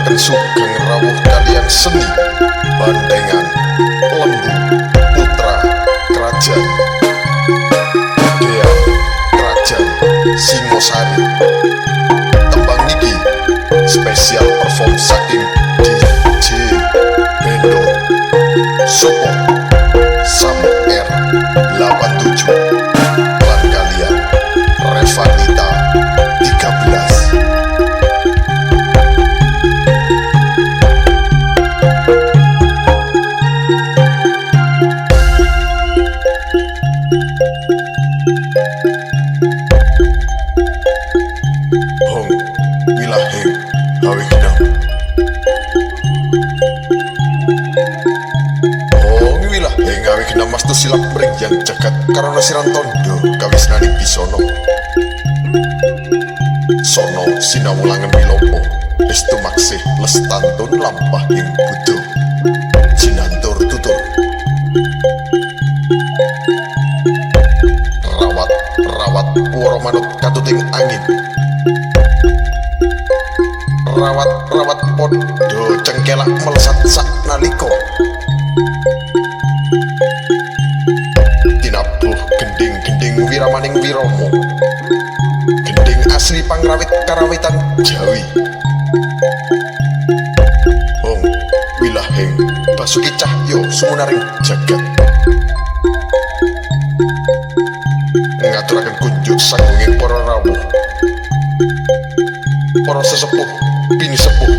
ngaturaken sugeng rawuh kaliyan seni bandengan lembu putra kerajaan Dean kerajaan Singosari. Tembang niki spesial perform saking DJ Bendo Support Sam R87 lan kalian Revanita 13. Hong wilaheng hawe genam. Hong wilaheng hawe genam mastu silap mringyang jagat karana siran tondo kawisnaning bisono. Sono sinawulangan wilopo estu maksih lestantun lampah ing budo jinantur tutur. Rawat wara manut katuting angin. Rawat podo cengkelak melesat sak nalika. Tinabuh gending-gending wiramaning wirama. Gending asli pangrawit karawitan Jawi. Hong wilaheng basuki cahya sumunaring jagat. Ngaturaken kunjuk sanggunging para rawuh, para sesepuh bini sepuh,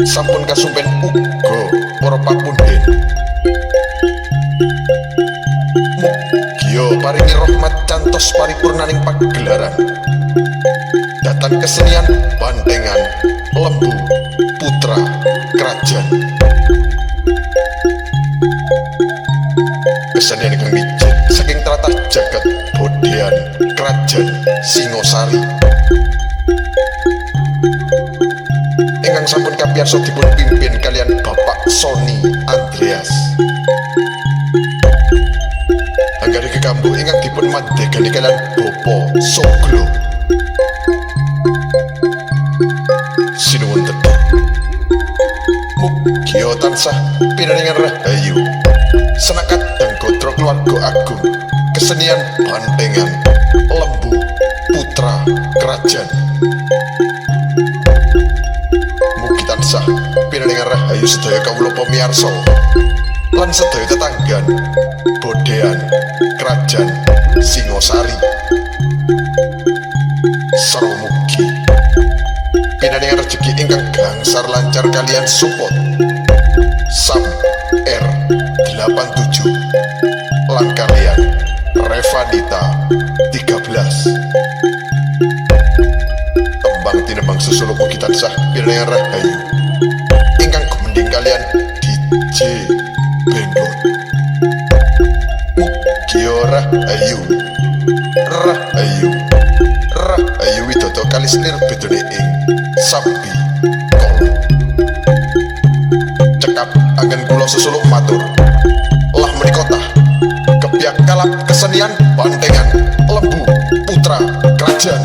sampun kasumpen uga para papunden. Mugia paringi rahmat cantos paripurnaning pagelaran datan kesenian bandengan lembu putra kerajaan. Kesenian kang mijil saking tlatah jagat bodean kerajaan Singosari ingkang sampun kapiyarsa dipun pimpin kalian Bapak Sony Andreas. Anggari kekambuh ingkang dipun mandhegani kalian Bopo Soglo. Sinuwun tetep mugia tansah pinaringan rahayu senakat dan godro keluarga agung kesenian bandengan lembu putra kerajaan. Mugi tansah pinaringan rahayu sedaya kawula pamirsa lan sedaya tetanggan bodean kerajaan Singosari. Sarwa mugi pinaringan rejeki ingkang gangsar lancar kalian support Sam R87 lan kalian Revanita 13. Tembang tinembang susulu mugi tansah pinaringan rahayu ingkang gumending kalian DJ Bendo. Mugia rahayu widodo kalisnir bedone ing sapi kolo. Cekap anggen kula susuluk matur lah menikotah kepiak kalap kesenian bandengan lembu putra kerajaan.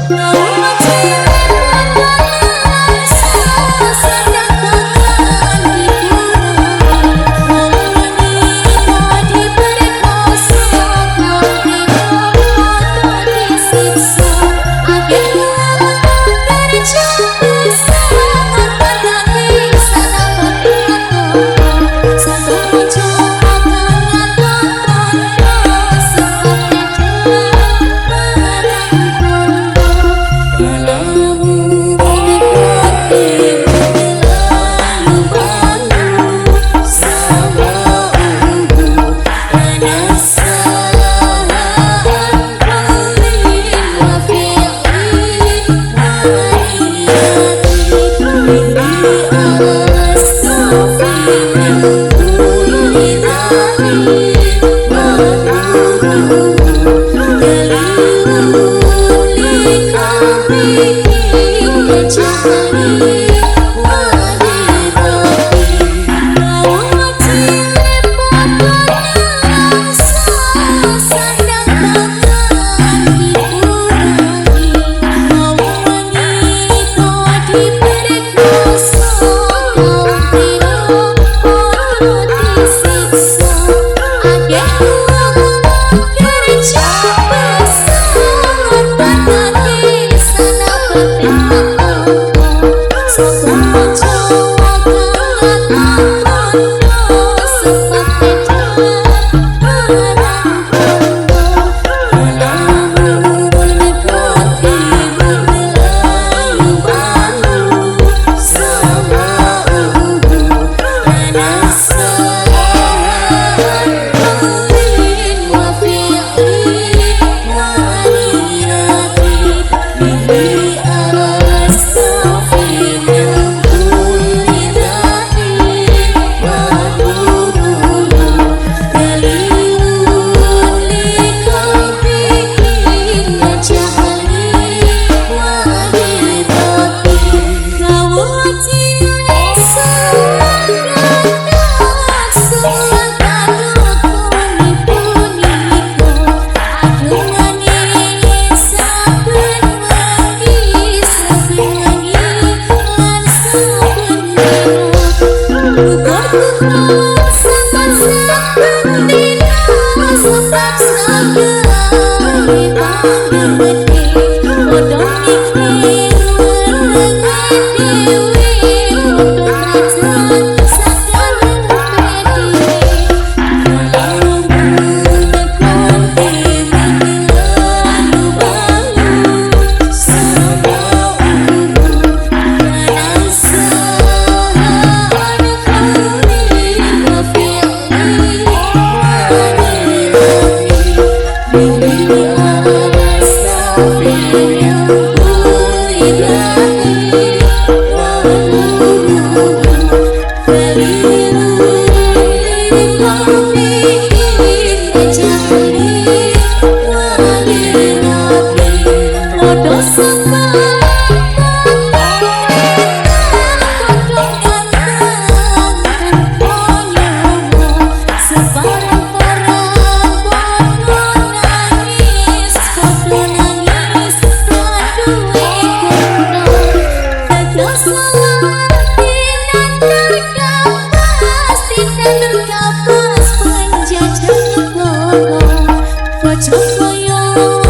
Diberi Cahaya